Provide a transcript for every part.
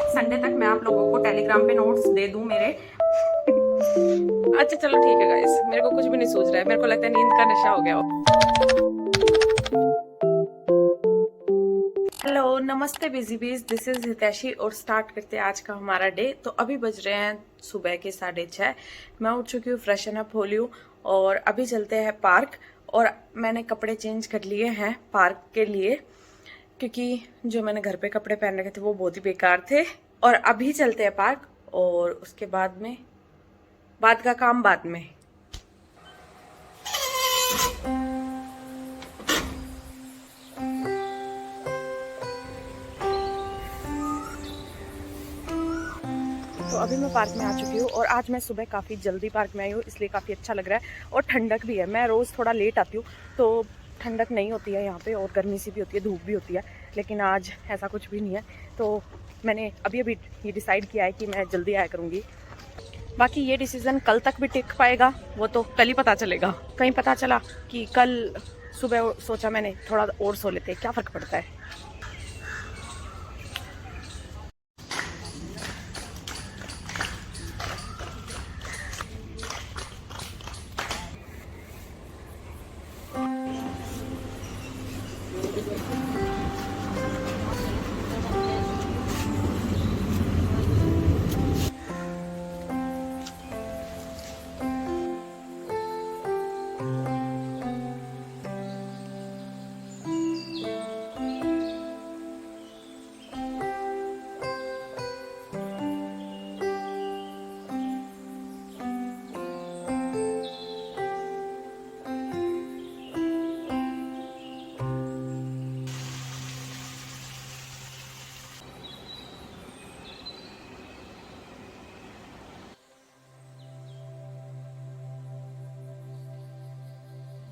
Sunday तक मैं आप लोगों को टेलीग्राम पे नोट्स दे दूं मेरे। अच्छा चलो ठीक है गाइस, मेरे को कुछ भी नहीं सूझ रहा है, मेरे को लगता है नींद का नशा हो गया हो। हेलो नमस्ते बिजी बीज, दिस इज हितैषी और स्टार्ट करते हैं आज का हमारा डे। तो अभी बज रहे हैं सुबह के 6:30। मैं उठ चुकी हूँ, फ्रेशन अप हो ली हूँ और अभी चलते हैं पार्क। और मैंने कपड़े चेंज कर लिए हैं पार्क के लिए, क्योंकि जो मैंने घर पे कपड़े पहन रखे थे वो बहुत ही बेकार थे। और अभी चलते हैं पार्क और उसके बाद का काम बाद में। तो अभी मैं पार्क में आ चुकी हूँ और आज मैं सुबह काफ़ी जल्दी पार्क में आई हूँ, इसलिए काफ़ी अच्छा लग रहा है और ठंडक भी है। मैं रोज़ थोड़ा लेट आती हूँ तो ठंडक नहीं होती है यहाँ पे और गर्मी सी भी होती है, धूप भी होती है, लेकिन आज ऐसा कुछ भी नहीं है। तो मैंने अभी अभी ये डिसाइड किया है कि मैं जल्दी आया करूँगी। बाकी ये डिसीज़न कल तक भी टिक पाएगा वो तो कल ही पता चलेगा। कहीं पता चला कि कल सुबह सोचा मैंने थोड़ा और सो लेते, क्या फ़र्क पड़ता है।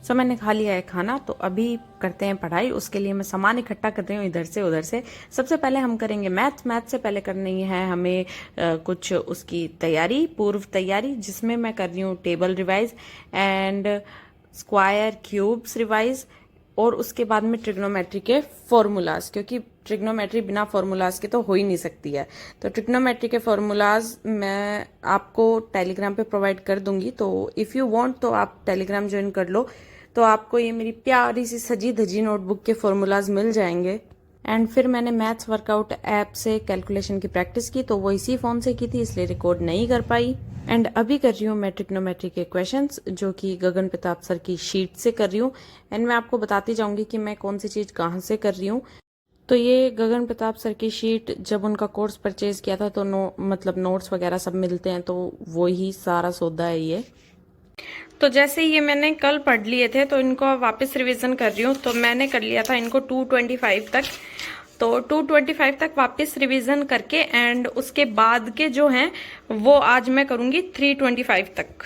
मैंने खा लिया है खाना, तो अभी करते हैं पढ़ाई। उसके लिए मैं सामान इकट्ठा कर रही हूँ इधर से उधर से। सबसे पहले हम करेंगे मैथ से पहले करनी है हमें कुछ उसकी तैयारी, पूर्व तैयारी, जिसमें मैं कर रही हूँ table revise and square cubes revise और उसके बाद में ट्रिग्नोमेट्री के फॉर्मूलाज, क्योंकि ट्रिग्नोमेट्री बिना फॉर्मूलाज के तो हो ही नहीं सकती है। तो ट्रिग्नोमेट्री के फॉर्मूलाज मैं आपको टेलीग्राम पे प्रोवाइड कर दूंगी, तो इफ़ यू वांट तो आप टेलीग्राम ज्वाइन कर लो, तो आपको ये मेरी प्यारी सी सजी धजी नोटबुक के फॉर्मूलाज मिल जाएंगे। एंड फिर मैंने मैथ्स वर्कआउट ऐप से कैलकुलेशन की प्रैक्टिस की, तो वो इसी फोन से की थी, इसलिए रिकॉर्ड नहीं कर पाई। एंड अभी कर रही हूँ मैं ट्रिग्नोमेट्री के क्वेश्चंस, जो कि गगन प्रताप सर की शीट से कर रही हूँ। एंड मैं आपको बताती जाऊंगी कि मैं कौन सी चीज़ कहाँ से कर रही हूँ। तो ये गगन प्रताप सर की शीट जब उनका कोर्स परचेज किया था तो मतलब नोट्स वगैरह सब मिलते हैं, तो वो ही सारा सौदा है ये। तो जैसे ये मैंने कल पढ़ लिए थे तो इनको वापस रिवीजन कर रही हूँ। तो मैंने कर लिया था इनको 225 तक, तो 225 तक वापस रिवीजन करके एंड उसके बाद के जो हैं वो आज मैं करूंगी 325 तक।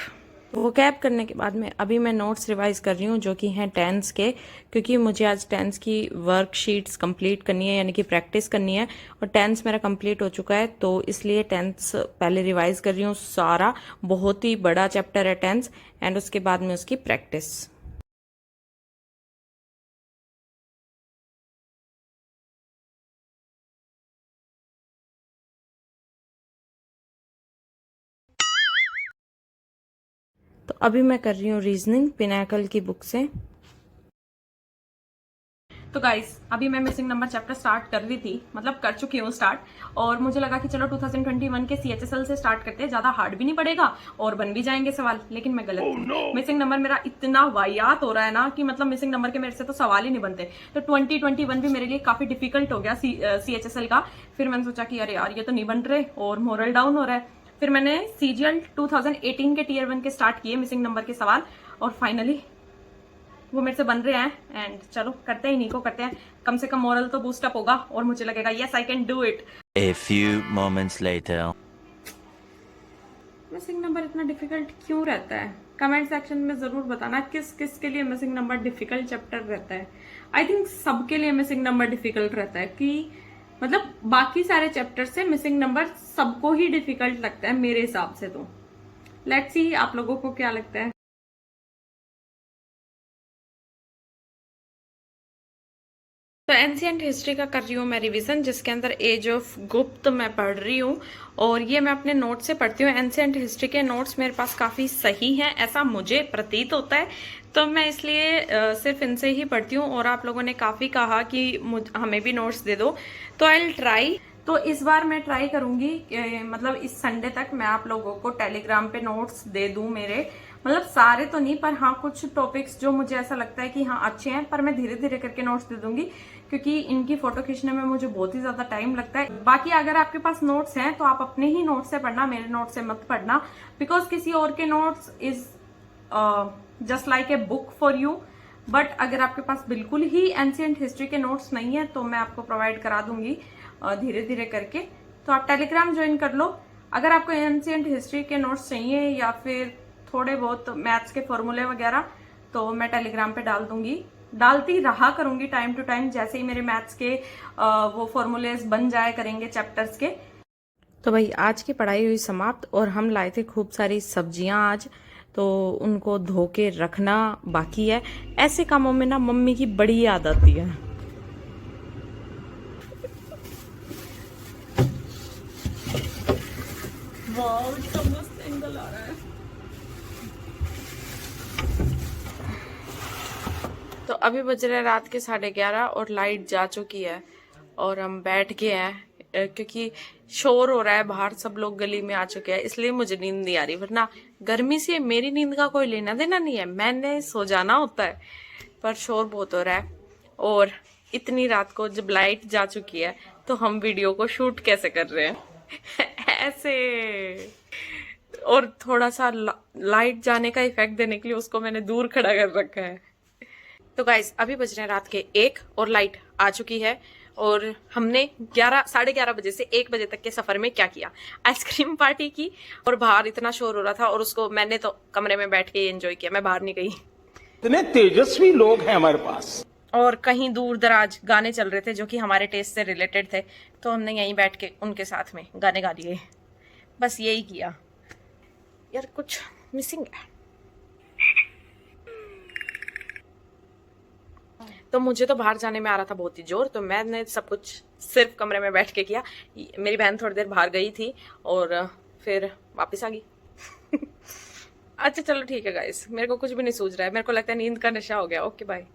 वो कैप करने के बाद में अभी मैं नोट्स रिवाइज कर रही हूँ, जो कि हैं टेंस के, क्योंकि मुझे आज टेंस की वर्कशीट्स कंप्लीट करनी है, यानी कि प्रैक्टिस करनी है। और टेंस मेरा कंप्लीट हो चुका है, तो इसलिए टेंस पहले रिवाइज कर रही हूँ सारा। बहुत ही बड़ा चैप्टर है टेंस, एंड उसके बाद में उसकी प्रैक्टिस। तो अभी मैं कर रही हूँ रीजनिंग पिनाकल की बुक से। तो गाइस अभी मैं मिसिंग नंबर चैप्टर स्टार्ट कर रही थी, मतलब कर चुकी हूँ स्टार्ट, और मुझे लगा कि चलो 2021 के CHSL से स्टार्ट करते हैं, ज्यादा हार्ड भी नहीं पड़ेगा और बन भी जाएंगे सवाल। लेकिन मैं गलत थी। मिसिंग नंबर मेरा इतना वाहियात हो रहा है ना कि मतलब मिसिंग नंबर के मेरे से तो सवाल ही नहीं बनते। तो 2021 भी मेरे लिए काफी डिफिकल्ट हो गया CHSL का। फिर मैंने सोचा कि अरे यार ये तो नहीं बन रहे और मोरल डाउन हो रहा है। फिर मैंने CGL 2018 के Tier 1 के स्टार्ट किए मिसिंग नंबर के सवाल, और फाइनली वो मेरे से बन रहे हैं। एंड चलो करते हैं, इन्हीं को करते हैं, कम से कम मोरल तो बूस्ट अप होगा और मुझे लगेगा yes I can do it. A few moments later. Missing number इतना डिफिकल्ट क्यों रहता है? कमेंट सेक्शन में जरूर बताना किस किस के लिए मिसिंग नंबर डिफिकल्ट चैप्टर रहता है। आई थिंक सबके लिए मिसिंग नंबर डिफिकल्ट रहता है, कि मतलब बाकी सारे चैप्टर से मिसिंग नंबर सबको ही डिफिकल्ट लगता है मेरे हिसाब से। तो लेट्स सी आप लोगों को क्या लगता है। तो एंशिएंट हिस्ट्री का कर रही हूँ मैं रिवीजन, जिसके अंदर एज ऑफ गुप्त मैं पढ़ रही हूँ और ये मैं अपने नोट से पढ़ती हूँ। एंशिएंट हिस्ट्री के नोट्स मेरे पास काफ़ी सही हैं, ऐसा मुझे प्रतीत होता है, तो मैं इसलिए सिर्फ इनसे ही पढ़ती हूँ। और आप लोगों ने काफ़ी कहा कि हमें भी नोट्स दे दो, तो आई विल ट्राई। तो इस बार मैं ट्राई करूंगी मतलब इस संडे तक मैं आप लोगों को टेलीग्राम पे नोट्स दे दूं मेरे, मतलब सारे तो नहीं, पर हाँ कुछ टॉपिक्स जो मुझे ऐसा लगता है कि हाँ अच्छे हैं, पर मैं धीरे धीरे करके नोट्स दे दूंगी, क्योंकि इनकी फोटो खींचने में मुझे बहुत ही ज्यादा टाइम लगता है। बाकी अगर आपके पास नोट्स हैं तो आप अपने ही नोट्स से पढ़ना, मेरे नोट्स से मत पढ़ना, बिकॉज किसी और के notes is just like a book for you. But अगर आपके पास बिल्कुल ही एंशिएंट हिस्ट्री के नोट्स नहीं है तो मैं आपको प्रोवाइड करा दूंगी धीरे धीरे करके। तो आप टेलीग्राम ज्वाइन कर लो। अगर आपको एंशिएंट हिस्ट्री के नोट्स चाहिए या फिर थोड़े बहुत मैथ्स के फॉर्मूले वगैरह, तो मैं टेलीग्राम पे डाल दूंगी, डालती रहा करूंगी टाइम टू टाइम, जैसे ही मेरे मैथ्स के वो फॉर्मूलेज बन जाए करेंगे चैप्टर्स के। तो भाई आज की पढ़ाई हुई समाप्त और हम लाए थे खूब सारी सब्जियां आज, तो उनको धो के रखना बाकी है। ऐसे कामों में ना मम्मी की बड़ी याद आती है। वाह, इतना मस्त एंगल आ रहा है। तो अभी बज रहे रात के 11:30 और लाइट जा चुकी है और हम बैठ गए हैं क्योंकि शोर हो रहा है बाहर, सब लोग गली में आ चुके हैं, इसलिए मुझे नींद नहीं आ रही। वरना गर्मी से मेरी नींद का कोई लेना देना नहीं है, मैंने सो जाना होता है, पर शोर बहुत हो रहा है। और इतनी रात को जब लाइट जा चुकी है तो हम वीडियो को शूट कैसे कर रहे हैं ऐसे। और थोड़ा सा लाइट जाने का इफेक्ट देने के लिए उसको मैंने दूर खड़ा कर रखा है। तो गाइस अभी बज रहे हैं रात के 1 और लाइट आ चुकी है और हमने 11-11:30 बजे से 1 बजे तक के सफर में क्या किया। आइसक्रीम पार्टी की और बाहर इतना शोर हो रहा था और उसको मैंने तो कमरे में बैठ के एंजॉय किया, मैं बाहर नहीं गई। इतने तेजस्वी लोग हैं हमारे पास। और कहीं दूर दराज गाने चल रहे थे जो कि हमारे टेस्ट से रिलेटेड थे, तो हमने यहीं बैठ के उनके साथ में गाने गा लिए। बस यही किया यार, कुछ मिसिंग है। तो मुझे तो बाहर जाने में आ रहा था बहुत ही जोर, तो मैंने सब कुछ सिर्फ कमरे में बैठ के किया। मेरी बहन थोड़ी देर बाहर गई थी और फिर वापस आ गई। अच्छा चलो ठीक है गाइस, मेरे को कुछ भी नहीं सूझ रहा है, मेरे को लगता है नींद का नशा हो गया। Okay bye.